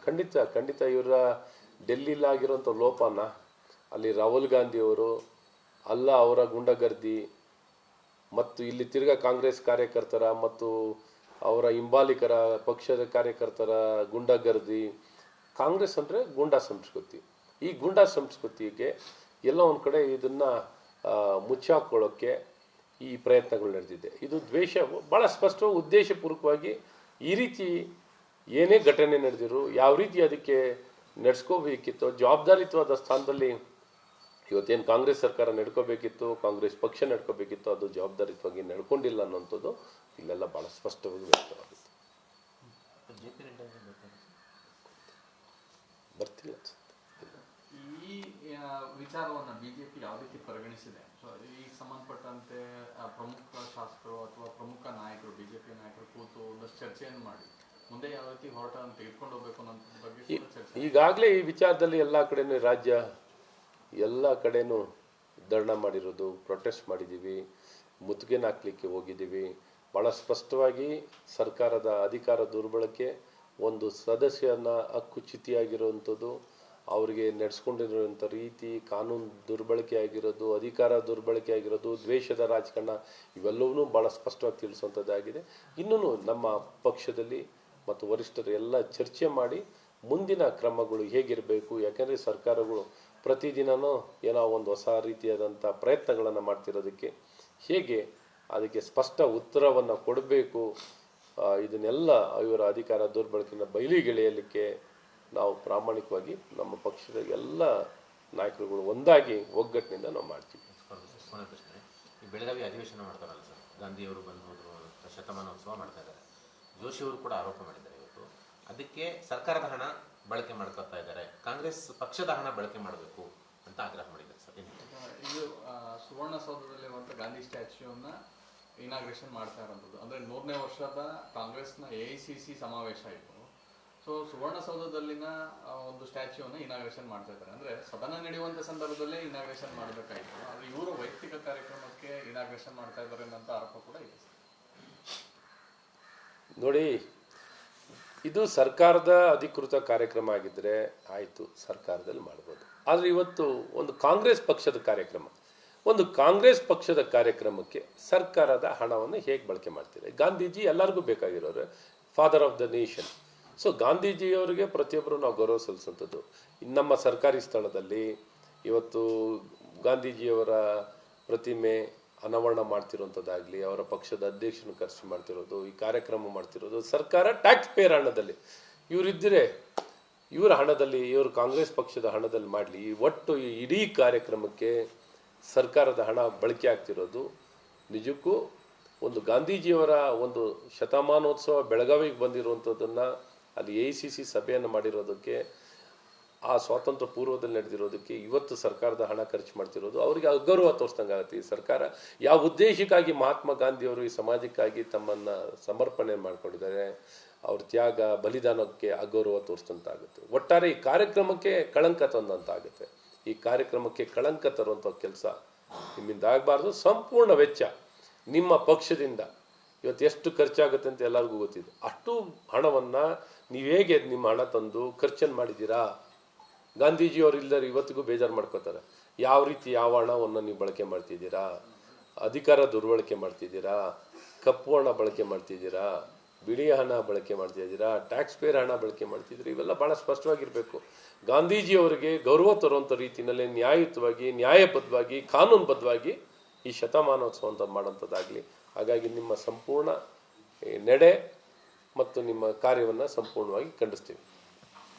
ಖಂಡಿತ ಖಂಡಿತ ಇವರ ಡೆಲ್ಲಿಲಾಗಿರೋಂಥ ಲೋಪನ ಅಲ್ಲಿ ರಾಹುಲ್ ಗಾಂಧಿಯವರು ಅಲ್ಲ ಅವರ ಗುಂಡಗರ್ದಿ ಮತ್ತು ಇಲ್ಲಿ ತಿರ್ಗಾ ಕಾಂಗ್ರೆಸ್ ಕಾರ್ಯಕರ್ತರ ಮತ್ತು ಅವರ ಹಿಂಬಾಲಿಕರ ಪಕ್ಷದ ಕಾರ್ಯಕರ್ತರ ಗುಂಡಗರ್ದಿ. ಕಾಂಗ್ರೆಸ್ ಅಂದರೆ ಗೂಂಡಾ ಸಂಸ್ಕೃತಿ. ಈ ಗೂಂಡಾ ಸಂಸ್ಕೃತಿಗೆ ಎಲ್ಲ ಒಂದು ಕಡೆ ಇದನ್ನು ಮುಚ್ಚಾಕೊಳ್ಳೋಕ್ಕೆ ಈ ಪ್ರಯತ್ನಗಳು ನಡೆದಿದೆ. ಇದು ದ್ವೇಷ ಭಾಳ ಸ್ಪಷ್ಟವಾಗಿ ಉದ್ದೇಶಪೂರ್ವಕವಾಗಿ ಈ ರೀತಿ ಏನೇ ಘಟನೆ ನಡೆದಿರು ಯಾವ ರೀತಿ ಅದಕ್ಕೆ ನಡೆಸ್ಕೋಬೇಕಿತ್ತು, ಜವಾಬ್ದಾರಿತ್ವದ ಸ್ಥಾನದಲ್ಲಿ ಇವತ್ತೇನು ಕಾಂಗ್ರೆಸ್ ಸರ್ಕಾರ ನಡ್ಕೋಬೇಕಿತ್ತು, ಕಾಂಗ್ರೆಸ್ ಪಕ್ಷ ನಡ್ಕೋಬೇಕಿತ್ತು, ಅದು ಜವಾಬ್ದಾರಿತ್ವವಾಗಿ ನಡ್ಕೊಂಡಿಲ್ಲ ಅನ್ನೋಂಥದ್ದು ಇಲ್ಲೆಲ್ಲ ಭಾಳ ಸ್ಪಷ್ಟವಾಗಿ ವ್ಯಕ್ತವಾಗುತ್ತೆ. ಬರ್ತಿಲ್ಲ ಈ ವಿಚಾರವನ್ನು ಬಿಜೆಪಿ ಯಾವ ರೀತಿ ಪರಿಗಣಿಸಿದೆ? ಈ ಸಂಬಂಧಪಟ್ಟಂತೆ ಪ್ರಮುಖ ಶಾಸಕರು ಅಥವಾ ಪ್ರಮುಖ ನಾಯಕರು, ಬಿಜೆಪಿ ನಾಯಕರು ಕೂತು ಒಂದಷ್ಟು ಚರ್ಚೆಯನ್ನು ಮಾಡಿ ಮುಂದೆ ಯಾವ ರೀತಿ ಹೋರಾಟವನ್ನು ತೆಗೆದುಕೊಂಡು ಹೋಗಬೇಕು ಅನ್ನೋದ್ರ ಬಗ್ಗೆ ಚರ್ಚೆ. ಈಗಾಗಲೇ ಈ ವಿಚಾರದಲ್ಲಿ ಎಲ್ಲ ಕಡೆನೂ ರಾಜ್ಯ ಎಲ್ಲ ಕಡೆನೂ ಧರಣ ಮಾಡಿರೋದು, ಪ್ರೊಟೆಸ್ಟ್ ಮಾಡಿದ್ದೀವಿ, ಮುತ್ತಿಗೆನ ಹಾಕ್ಲಿಕ್ಕೆ ಹೋಗಿದ್ದೀವಿ. ಭಾಳ ಸ್ಪಷ್ಟವಾಗಿ ಸರ್ಕಾರದ ಅಧಿಕಾರ ದುರ್ಬಳಕೆ, ಒಂದು ಸದಸ್ಯನ ಹಕ್ಕುಚ್ಯುತಿಯಾಗಿರುವಂಥದ್ದು, ಅವರಿಗೆ ನಡೆಸ್ಕೊಂಡಿರುವಂಥ ರೀತಿ, ಕಾನೂನು ದುರ್ಬಳಕೆ ಆಗಿರೋದು, ಅಧಿಕಾರ ದುರ್ಬಳಕೆ ಆಗಿರೋದು, ದ್ವೇಷದ ರಾಜಕಾರಣ, ಇವೆಲ್ಲವೂ ಭಾಳ ಸ್ಪಷ್ಟವಾಗಿ ತಿಳಿಸುವಂಥದ್ದಾಗಿದೆ. ಇನ್ನೂ ನಮ್ಮ ಪಕ್ಷದಲ್ಲಿ ಮತ್ತು ವರಿಷ್ಠರು ಎಲ್ಲ ಚರ್ಚೆ ಮಾಡಿ ಮುಂದಿನ ಕ್ರಮಗಳು ಹೇಗಿರಬೇಕು, ಯಾಕೆಂದರೆ ಸರ್ಕಾರಗಳು ಪ್ರತಿದಿನವೂ ಏನೋ ಒಂದು ಹೊಸ ರೀತಿಯಾದಂಥ ಪ್ರಯತ್ನಗಳನ್ನು ಮಾಡ್ತಿರೋದಕ್ಕೆ ಹೇಗೆ ಅದಕ್ಕೆ ಸ್ಪಷ್ಟ ಉತ್ತರವನ್ನು ಕೊಡಬೇಕು, ಇದನ್ನೆಲ್ಲ ಇವರ ಅಧಿಕಾರ ದುರ್ಬಳಕೆಯನ್ನು ಬಯಲಿಗೆಳೆಯಲಿಕ್ಕೆ ನಾವು ಪ್ರಾಮಾಣಿಕವಾಗಿ ನಮ್ಮ ಪಕ್ಷದ ಎಲ್ಲ ನಾಯಕರುಗಳು ಒಂದಾಗಿ ಒಗ್ಗಟ್ಟಿನಿಂದ ನಾವು ಮಾಡ್ತೀವಿ. ಈ ಬೆಳಗಾವಿ ಅಧಿವೇಶನ ಮಾಡ್ತಾರಲ್ಲ ಸರ್, ಗಾಂಧಿಯವರು ಬಂದು ಹೋದ್ರು, ಶತಮಾನೋತ್ಸವ ಮಾಡ್ತಾ ಇದ್ದಾರೆ. ಜೋಶಿ ಅವರು ಕೂಡ ಆರೋಪ ಮಾಡಿದ್ದಾರೆ ಇವತ್ತು, ಅದಕ್ಕೆ ಸರ್ಕಾರದ ಹಣ ಬಳಕೆ ಮಾಡ್ಕೊತಾ ಇದ್ದಾರೆ, ಕಾಂಗ್ರೆಸ್ ಪಕ್ಷದ ಹಣ ಬಳಕೆ ಮಾಡಬೇಕು ಅಂತ ಆಗ್ರಹ ಮಾಡಿದ್ದಾರೆ ಸರ್. ಇದು ಸುವರ್ಣಸೌಧದಲ್ಲಿರುವಂಥ ಗಾಂಧಿ ಸ್ಟ್ಯಾಚ್ಯೂನ ಇನಾಗ್ರೇಷನ್ ಮಾಡ್ತಾ ಇರೋಂಥದ್ದು, ಅಂದರೆ 100ನೇ ವರ್ಷದ ಕಾಂಗ್ರೆಸ್ನ AICC ಸಮಾವೇಶ ಆಯಿತು. ಸೊ ಸುವರ್ಣಸೌಧದಲ್ಲಿನ ಒಂದು ಸ್ಟ್ಯಾಚ್ಯೂವನ್ನು ಇನಾಗ್ರೇಷನ್ ಮಾಡ್ತಾ ಇದ್ದಾರೆ. ಅಂದರೆ ಸದನ ನಡೆಯುವಂಥ ಸಂದರ್ಭದಲ್ಲೇ ಇನಾಗ್ರೇಷನ್ ಮಾಡಬೇಕಾಯಿತು, ಆದರೆ ಇವರು ವೈಯಕ್ತಿಕ ಕಾರ್ಯಕ್ರಮಕ್ಕೆ ಇನಾಗ್ರೇಷನ್ ಮಾಡ್ತಾ ಇದ್ದಾರೆ ಅನ್ನೋಂಥ ಆರೋಪ ಕೂಡ ಇದೆ. ನೋಡಿ, ಇದು ಸರ್ಕಾರದ ಅಧಿಕೃತ ಕಾರ್ಯಕ್ರಮ ಆಗಿದ್ದರೆ ಆಯಿತು, ಸರ್ಕಾರದಲ್ಲಿ ಮಾಡ್ಬೋದು. ಆದರೆ ಇವತ್ತು ಒಂದು ಕಾಂಗ್ರೆಸ್ ಪಕ್ಷದ ಕಾರ್ಯಕ್ರಮ, ಒಂದು ಕಾಂಗ್ರೆಸ್ ಪಕ್ಷದ ಕಾರ್ಯಕ್ರಮಕ್ಕೆ ಸರ್ಕಾರದ ಹಣವನ್ನು ಹೇಗೆ ಬಳಕೆ ಮಾಡ್ತೀರಿ? ಗಾಂಧೀಜಿ ಎಲ್ಲರಿಗೂ ಬೇಕಾಗಿರೋರು, father of the nation. So ಗಾಂಧೀಜಿಯವರಿಗೆ ಪ್ರತಿಯೊಬ್ಬರು ನಾವು ಗೌರವ ಸಲ್ಲಿಸುವಂಥದ್ದು. ನಮ್ಮ ಸರ್ಕಾರಿ ಸ್ಥಳದಲ್ಲಿ ಇವತ್ತು ಗಾಂಧೀಜಿಯವರ ಪ್ರತಿಮೆ ಅನಾವರಣ ಮಾಡ್ತಿರೋಂಥದ್ದಾಗಲಿ, ಅವರ ಪಕ್ಷದ ಅಧ್ಯಕ್ಷನ ಖರ್ಚು ಮಾಡ್ತಿರೋದು, ಈ ಕಾರ್ಯಕ್ರಮ ಮಾಡ್ತಿರೋದು ಸರ್ಕಾರ ಟ್ಯಾಕ್ಸ್ ಪೇಯರ್ ಹಣದಲ್ಲಿ. ಇವರಿದ್ದರೆ ಇವರ ಹಣದಲ್ಲಿ, ಇವರು ಕಾಂಗ್ರೆಸ್ ಪಕ್ಷದ ಹಣದಲ್ಲಿ ಮಾಡಲಿ. ಒಟ್ಟು ಈ ಇಡೀ ಕಾರ್ಯಕ್ರಮಕ್ಕೆ ಸರ್ಕಾರದ ಹಣ ಬಳಕೆ ಆಗ್ತಿರೋದು ನಿಜಕ್ಕೂ ಒಂದು ಗಾಂಧೀಜಿಯವರ ಒಂದು ಶತಮಾನೋತ್ಸವ ಬೆಳಗಾವಿಗೆ ಬಂದಿರುವಂಥದ್ದನ್ನು ಅಲ್ಲಿ AICC ಸಭೆಯನ್ನು ಮಾಡಿರೋದಕ್ಕೆ, ಆ ಸ್ವಾತಂತ್ರ್ಯ ಪೂರ್ವದಲ್ಲಿ ನಡೆದಿರೋದಕ್ಕೆ ಇವತ್ತು ಸರ್ಕಾರದ ಹಣ ಖರ್ಚು ಮಾಡ್ತಿರೋದು ಅವರಿಗೆ ಅಗೌರವ ತೋರಿಸ್ದಂಗೆ ಆಗುತ್ತೆ. ಈ ಸರ್ಕಾರ ಯಾವ ಉದ್ದೇಶಕ್ಕಾಗಿ ಮಹಾತ್ಮ ಗಾಂಧಿಯವರು ಈ ಸಮಾಜಕ್ಕಾಗಿ ತಮ್ಮನ್ನು ಸಮರ್ಪಣೆ ಮಾಡ್ಕೊಂಡಿದ್ದಾರೆ, ಅವ್ರ ತ್ಯಾಗ ಬಲಿದಾನಕ್ಕೆ ಅಗೌರವ ತೋರಿಸಿದಂತಾಗುತ್ತೆ. ಒಟ್ಟಾರೆ ಈ ಕಾರ್ಯಕ್ರಮಕ್ಕೆ ಕಳಂಕ ತಂದಂತಾಗುತ್ತೆ. ಈ ಕಾರ್ಯಕ್ರಮಕ್ಕೆ ಕಳಂಕ ತರುವಂಥ ಕೆಲಸ ನಿಮ್ಮಿಂದ ಆಗಬಾರ್ದು. ಸಂಪೂರ್ಣ ವೆಚ್ಚ ನಿಮ್ಮ ಪಕ್ಷದಿಂದ ಇವತ್ತು ಎಷ್ಟು ಖರ್ಚಾಗುತ್ತೆ ಅಂತ ಎಲ್ಲರಿಗೂ ಗೊತ್ತಿದೆ. ಅಷ್ಟು ಹಣವನ್ನು ನೀವು ಹೇಗೆ ನಿಮ್ಮ ಹಣ ತಂದು ಖರ್ಚನ್ನು ಮಾಡಿದ್ದೀರಾ? ಗಾಂಧೀಜಿಯವರು ಇಲ್ಲದ್ರೆ ಇವತ್ತಿಗೂ ಬೇಜಾರು ಮಾಡ್ಕೋತಾರೆ. ಯಾವ ರೀತಿ ಯಾವ ಹಣವನ್ನು ನೀವು ಬಳಕೆ ಮಾಡ್ತಿದ್ದೀರಾ? ಅಧಿಕಾರ ದುರ್ಬಳಕೆ ಮಾಡ್ತಿದ್ದೀರಾ, ಕಪ್ಪು ಹಣ ಬಳಕೆ ಮಾಡ್ತಿದ್ದೀರಾ, ಬಿಳಿ ಹಣ ಬಳಕೆ ಮಾಡ್ತಿದ್ದೀರಾ, ಟ್ಯಾಕ್ಸ್ ಪೇಯರ್ ಹಣ ಬಳಕೆ ಮಾಡ್ತಿದ್ದೀರಾ? ಇವೆಲ್ಲ ಭಾಳ ಸ್ಪಷ್ಟವಾಗಿರಬೇಕು. ಗಾಂಧೀಜಿಯವರಿಗೆ ಗೌರವ ತರುವಂಥ ರೀತಿಯಲ್ಲಿ ನ್ಯಾಯಯುತವಾಗಿ, ನ್ಯಾಯಬದ್ಧವಾಗಿ, ಕಾನೂನುಬದ್ಧವಾಗಿ ಈ ಶತಮಾನೋತ್ಸವ ಅಂತ ಮಾಡೋಂಥದ್ದಾಗಲಿ. ಹಾಗಾಗಿ ನಿಮ್ಮ ಸಂಪೂರ್ಣ ನಡೆ ಮತ್ತು ನಿಮ್ಮ ಕಾರ್ಯವನ್ನು ಸಂಪೂರ್ಣವಾಗಿ ಖಂಡಿಸ್ತೀವಿ.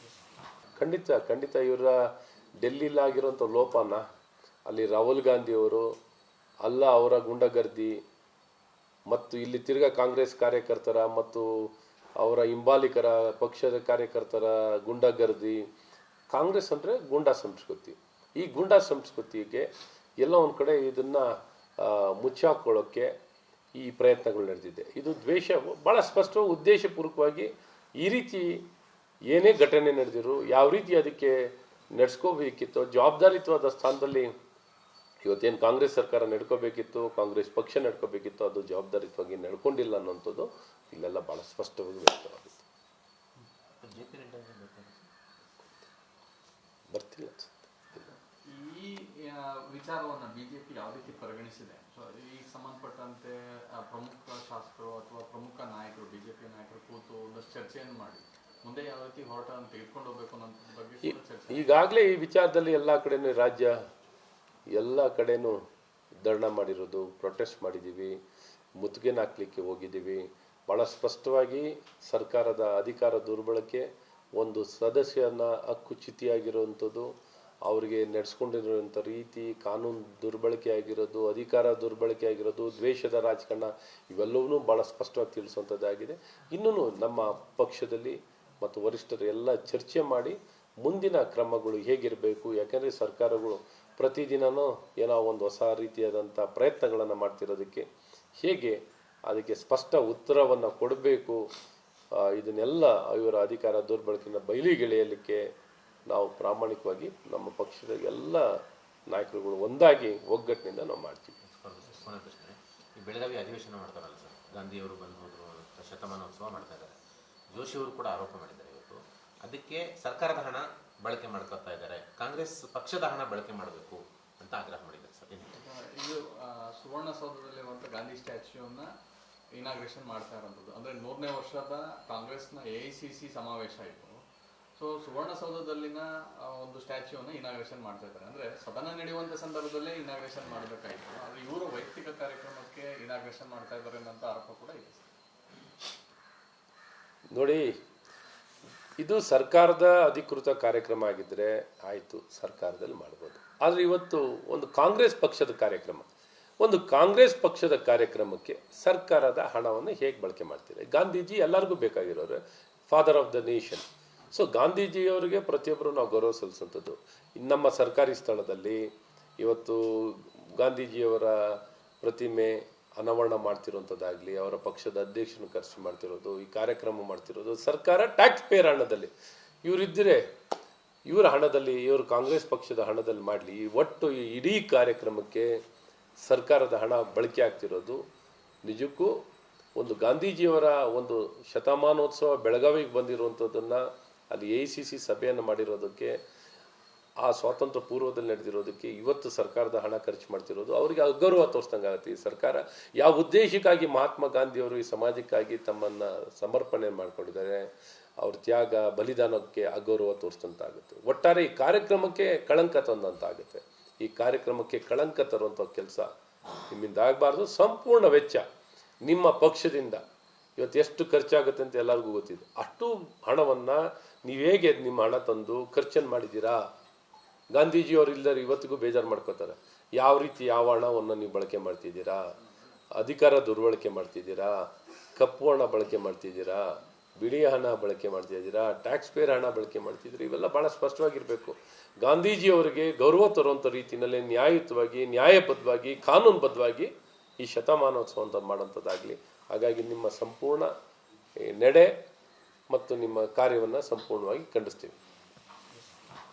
ಖಂಡಿತ ಖಂಡಿತ ಇವರ ಡೆಲ್ಲಿಲಾಗಿರೋಂಥ ಲೋಪನ ಅಲ್ಲಿ ರಾಹುಲ್ ಗಾಂಧಿಯವರು ಅಲ್ಲ ಅವರ ಗುಂಡಗರ್ದಿ ಮತ್ತು ಇಲ್ಲಿ ತಿರ್ಗಾ ಕಾಂಗ್ರೆಸ್ ಕಾರ್ಯಕರ್ತರ ಮತ್ತು ಅವರ ಹಿಂಬಾಲಿಕರ ಪಕ್ಷದ ಕಾರ್ಯಕರ್ತರ ಗುಂಡಗರ್ದಿ. ಕಾಂಗ್ರೆಸ್ ಅಂದರೆ ಗೂಂಡಾ ಸಂಸ್ಕೃತಿ. ಈ ಗೂಂಡಾ ಸಂಸ್ಕೃತಿಗೆ ಎಲ್ಲ ಒಂದು ಕಡೆ ಇದನ್ನು ಮುಚ್ಚಾಕೊಳ್ಳೋಕ್ಕೆ ಈ ಪ್ರಯತ್ನಗಳು ನಡೆದಿದೆ. ಇದು ದ್ವೇಷ ಭಾಳ ಸ್ಪಷ್ಟವಾಗಿ ಉದ್ದೇಶಪೂರ್ವಕವಾಗಿ ಈ ರೀತಿ ಏನೇ ಘಟನೆ ನಡೆದಿರು ಯಾವ ರೀತಿ ಅದಕ್ಕೆ ನಡೆಸ್ಕೋಬೇಕಿತ್ತು, ಜವಾಬ್ದಾರಿತ್ವದ ಸ್ಥಾನದಲ್ಲಿ ಇವತ್ತೇನು ಕಾಂಗ್ರೆಸ್ ಸರ್ಕಾರ ನಡ್ಕೋಬೇಕಿತ್ತು, ಕಾಂಗ್ರೆಸ್ ಪಕ್ಷ ನಡ್ಕೋಬೇಕಿತ್ತು, ಅದು ಜವಾಬ್ದಾರಿತ್ವವಾಗಿ ನಡ್ಕೊಂಡಿಲ್ಲ ಅನ್ನೋಂಥದ್ದು ಇಲ್ಲೆಲ್ಲ ಭಾಳ ಸ್ಪಷ್ಟವಾಗಿ ವ್ಯಕ್ತವಾಗುತ್ತೆ. ಪರಿಗಣಿಸಿದೆ. ಸೊ ಈ ಸಂಬಂಧಪಟ್ಟಂತೆ ಪ್ರಮುಖ ಶಾಸಕರು ಅಥವಾ ಪ್ರಮುಖ ನಾಯಕರು, ಬಿಜೆಪಿ ನಾಯಕರು ಕೂತು ಒಂದಷ್ಟು ಚರ್ಚೆಯನ್ನು ಮಾಡಿ ಮುಂದೆ ಯಾವ ರೀತಿ ಹೋರಾಟವನ್ನು ತೆಗೆದುಕೊಂಡು ಹೋಗಬೇಕು ಅನ್ನೋದ್ರ ಬಗ್ಗೆ ಕೂಡ ಚರ್ಚೆ. ಈಗಾಗಲೇ ಈ ವಿಚಾರದಲ್ಲಿ ಎಲ್ಲ ಕಡೆನೂ ರಾಜ್ಯ ಎಲ್ಲ ಕಡೆನೂ ಧರಣ ಮಾಡಿರೋದು, ಪ್ರೊಟೆಸ್ಟ್ ಮಾಡಿದ್ದೀವಿ, ಮುತ್ತಿಗೆನ ಹಾಕ್ಲಿಕ್ಕೆ ಹೋಗಿದ್ದೀವಿ. ಭಾಳ ಸ್ಪಷ್ಟವಾಗಿ ಸರ್ಕಾರದ ಅಧಿಕಾರ ದುರ್ಬಳಕೆ, ಒಂದು ಸದಸ್ಯನ ಹಕ್ಕುಚ್ಯುತಿಯಾಗಿರುವಂಥದ್ದು, ಅವರಿಗೆ ನಡೆಸ್ಕೊಂಡಿರುವಂಥ ರೀತಿ, ಕಾನೂನು ದುರ್ಬಳಕೆ ಆಗಿರೋದು, ಅಧಿಕಾರ ದುರ್ಬಳಕೆ ಆಗಿರೋದು, ದ್ವೇಷದ ರಾಜಕಾರಣ, ಇವೆಲ್ಲವೂ ಭಾಳ ಸ್ಪಷ್ಟವಾಗಿ ತಿಳಿಸುವಂಥದ್ದಾಗಿದೆ. ಇನ್ನೂ ನಮ್ಮ ಪಕ್ಷದಲ್ಲಿ ಮತ್ತು ವರಿಷ್ಠರು ಎಲ್ಲ ಚರ್ಚೆ ಮಾಡಿ ಮುಂದಿನ ಕ್ರಮಗಳು ಹೇಗಿರಬೇಕು, ಯಾಕೆಂದರೆ ಸರ್ಕಾರಗಳು ಪ್ರತಿದಿನವೂ ಏನೋ ಒಂದು ಹೊಸ ರೀತಿಯಾದಂಥ ಪ್ರಯತ್ನಗಳನ್ನು ಮಾಡ್ತಿರೋದಕ್ಕೆ ಹೇಗೆ ಅದಕ್ಕೆ ಸ್ಪಷ್ಟ ಉತ್ತರವನ್ನು ಕೊಡಬೇಕು, ಇದನ್ನೆಲ್ಲ ಇವರ ಅಧಿಕಾರ ದುರ್ಬಳಕೆಯನ್ನು ಬಯಲಿಗೆಳೆಯಲಿಕ್ಕೆ ನಾವು ಪ್ರಾಮಾಣಿಕವಾಗಿ ನಮ್ಮ ಪಕ್ಷದ ಎಲ್ಲ ನಾಯಕರುಗಳು ಒಂದಾಗಿ ಒಗ್ಗಟ್ಟಿನಿಂದ ನಾವು ಮಾಡ್ತೀವಿ. ಈ ಬೆಳಗಾವಿ ಅಧಿವೇಶನ ಮಾಡ್ತಾರಲ್ಲ ಸರ್, ಗಾಂಧಿಯವರು ಬಂದು ಹೋದ್ರು, ಶತಮಾನೋತ್ಸವ ಮಾಡ್ತಾ ಇದ್ದಾರೆ. ಜೋಶಿಯವರು ಕೂಡ ಆರೋಪ ಮಾಡಿದ್ದಾರೆ ಇವತ್ತು. ಅದಕ್ಕೆ ಸರ್ಕಾರದ ಹಣ ಬಳಕೆ ಮಾಡ್ಕೊತಾ ಇದ್ದಾರೆ, ಕಾಂಗ್ರೆಸ್ ಪಕ್ಷದ ಹಣ ಬಳಕೆ ಮಾಡಬೇಕು ಅಂತ ಆಗ್ರಹ ಮಾಡಿದ್ದಾರೆ ಸರ್. ಇದು ಸುವರ್ಣಸೌಧದಲ್ಲಿರುವಂಥ ಗಾಂಧಿ ಸ್ಟ್ಯಾಚ್ಯೂನ ಇನಾಗ್ರೇಷನ್ ಮಾಡ್ತಾ ಇರೋಂಥದ್ದು, ಅಂದರೆ 100ನೇ ವರ್ಷದ ಕಾಂಗ್ರೆಸ್ನ AICC ಸಮಾವೇಶ ಆಯಿತು. ಸೊ ಸುವರ್ಣಸೌಧದಲ್ಲಿನ ಒಂದು ಸ್ಟ್ಯಾಚ್ಯೂನ ಇನಾಗ್ರೇಷನ್ ಮಾಡ್ತಾ ಇದ್ದಾರೆ. ಅಂದರೆ ಸದನ ನಡೆಯುವಂಥ ಸಂದರ್ಭದಲ್ಲೇ ಇನಾಗ್ರೇಷನ್ ಮಾಡಬೇಕಾಯಿತು, ಆದರೆ ಇವರು ವೈಯಕ್ತಿಕ ಕಾರ್ಯಕ್ರಮಕ್ಕೆ ಇನಾಗ್ರೇಷನ್ ಮಾಡ್ತಾ ಇದ್ದಾರೆ ಅನ್ನೋಂಥ ಆರೋಪ ಕೂಡ ಇದೆ. ನೋಡಿ, ಇದು ಸರ್ಕಾರದ ಅಧಿಕೃತ ಕಾರ್ಯಕ್ರಮ ಆಗಿದ್ದರೆ ಆಯಿತು, ಸರ್ಕಾರದಲ್ಲಿ ಮಾಡ್ಬೋದು. ಆದರೆ ಇವತ್ತು ಒಂದು ಕಾಂಗ್ರೆಸ್ ಪಕ್ಷದ ಕಾರ್ಯಕ್ರಮ, ಒಂದು ಕಾಂಗ್ರೆಸ್ ಪಕ್ಷದ ಕಾರ್ಯಕ್ರಮಕ್ಕೆ ಸರ್ಕಾರದ ಹಣವನ್ನು ಹೇಗೆ ಬಳಕೆ ಮಾಡ್ತೀರಿ? ಗಾಂಧೀಜಿ ಎಲ್ಲರಿಗೂ ಬೇಕಾಗಿರೋರು, father of the nation. So ಗಾಂಧೀಜಿಯವರಿಗೆ ಪ್ರತಿಯೊಬ್ಬರು ನಾವು ಗೌರವ ಸಲ್ಲಿಸುವಂಥದ್ದು. ನಮ್ಮ ಸರ್ಕಾರಿ ಸ್ಥಳದಲ್ಲಿ ಇವತ್ತು ಗಾಂಧೀಜಿಯವರ ಪ್ರತಿಮೆ ಅನಾವರಣ ಮಾಡ್ತಿರೋಂಥದ್ದಾಗಲಿ, ಅವರ ಪಕ್ಷದ ಅಧ್ಯಕ್ಷನ ಖರ್ಚು ಮಾಡ್ತಿರೋದು, ಈ ಕಾರ್ಯಕ್ರಮ ಮಾಡ್ತಿರೋದು ಸರ್ಕಾರ ಟ್ಯಾಕ್ಸ್ ಪೇಯರ್ ಹಣದಲ್ಲಿ, ಇವರಿದ್ದರೆ ಇವರ ಹಣದಲ್ಲಿ, ಇವರು ಕಾಂಗ್ರೆಸ್ ಪಕ್ಷದ ಹಣದಲ್ಲಿ ಮಾಡಲಿ. ಒಟ್ಟು ಈ ಇಡೀ ಕಾರ್ಯಕ್ರಮಕ್ಕೆ ಸರ್ಕಾರದ ಹಣ ಬಳಕೆ ಆಗ್ತಿರೋದು ನಿಜಕ್ಕೂ ಒಂದು ಗಾಂಧೀಜಿಯವರ ಒಂದು ಶತಮಾನೋತ್ಸವ ಬೆಳಗಾವಿಗೆ ಬಂದಿರುವಂಥದ್ದನ್ನು, ಅಲ್ಲಿ AICC ಸಭೆಯನ್ನು ಮಾಡಿರೋದಕ್ಕೆ, ಆ ಸ್ವಾತಂತ್ರ್ಯ ಪೂರ್ವದಲ್ಲಿ ನಡೆದಿರೋದಕ್ಕೆ ಇವತ್ತು ಸರ್ಕಾರದ ಹಣ ಖರ್ಚು ಮಾಡ್ತಿರೋದು ಅವರಿಗೆ ಅಗೌರವ ತೋರಿಸ್ದಂಗೆ ಆಗುತ್ತೆ. ಈ ಸರ್ಕಾರ ಯಾವ ಉದ್ದೇಶಕ್ಕಾಗಿ ಮಹಾತ್ಮ ಗಾಂಧಿಯವರು ಈ ಸಮಾಜಕ್ಕಾಗಿ ತಮ್ಮನ್ನು ಸಮರ್ಪಣೆ ಮಾಡ್ಕೊಂಡಿದ್ದಾರೆ, ಅವ್ರ ತ್ಯಾಗ ಬಲಿದಾನಕ್ಕೆ ಅಗೌರವ ತೋರಿಸಿದಂತಾಗುತ್ತೆ. ಒಟ್ಟಾರೆ ಈ ಕಾರ್ಯಕ್ರಮಕ್ಕೆ ಕಳಂಕ ತಂದಂತಾಗುತ್ತೆ. ಈ ಕಾರ್ಯಕ್ರಮಕ್ಕೆ ಕಳಂಕ ತರುವಂಥ ಕೆಲಸ ನಿಮ್ಮಿಂದ ಆಗಬಾರ್ದು. ಸಂಪೂರ್ಣ ವೆಚ್ಚ ನಿಮ್ಮ ಪಕ್ಷದಿಂದ ಇವತ್ತು ಎಷ್ಟು ಖರ್ಚಾಗುತ್ತೆ ಅಂತ ಎಲ್ಲರಿಗೂ ಗೊತ್ತಿದೆ. ಅಷ್ಟು ಹಣವನ್ನು ನೀವು ಹೇಗೆ ನಿಮ್ಮ ಹಣ ತಂದು ಖರ್ಚನ್ನು ಮಾಡಿದ್ದೀರಾ? ಗಾಂಧೀಜಿಯವರು ಇಲ್ಲದ್ರೆ ಇವತ್ತಿಗೂ ಬೇಜಾರು ಮಾಡ್ಕೋತಾರೆ. ಯಾವ ರೀತಿ ಯಾವ ಹಣವನ್ನು ನೀವು ಬಳಕೆ ಮಾಡ್ತಿದ್ದೀರಾ? ಅಧಿಕಾರ ದುರ್ಬಳಕೆ ಮಾಡ್ತಿದ್ದೀರಾ, ಕಪ್ಪು ಹಣ ಬಳಕೆ ಮಾಡ್ತಿದ್ದೀರಾ, ಬಿಳಿ ಹಣ ಬಳಕೆ ಮಾಡ್ತಿದ್ದೀರಾ, ಟ್ಯಾಕ್ಸ್ ಪೇಯರ್ ಹಣ ಬಳಕೆ ಮಾಡ್ತಿದ್ದೀರಾ, ಇವೆಲ್ಲ ಭಾಳ ಸ್ಪಷ್ಟವಾಗಿರಬೇಕು. ಗಾಂಧೀಜಿಯವರಿಗೆ ಗೌರವ ತರುವಂಥ ರೀತಿಯಲ್ಲಿ ನ್ಯಾಯಯುತವಾಗಿ, ನ್ಯಾಯಬದ್ಧವಾಗಿ, ಕಾನೂನುಬದ್ಧವಾಗಿ ಈ ಶತಮಾನೋತ್ಸವ ಅಂತ ಮಾಡೋಂಥದ್ದಾಗಲಿ. ಹಾಗಾಗಿ ನಿಮ್ಮ ಸಂಪೂರ್ಣ ನಡೆ ಮತ್ತು ನಿಮ್ಮ ಕಾರ್ಯವನ್ನು ಸಂಪೂರ್ಣವಾಗಿ ಖಂಡಿಸ್ತೀವಿ.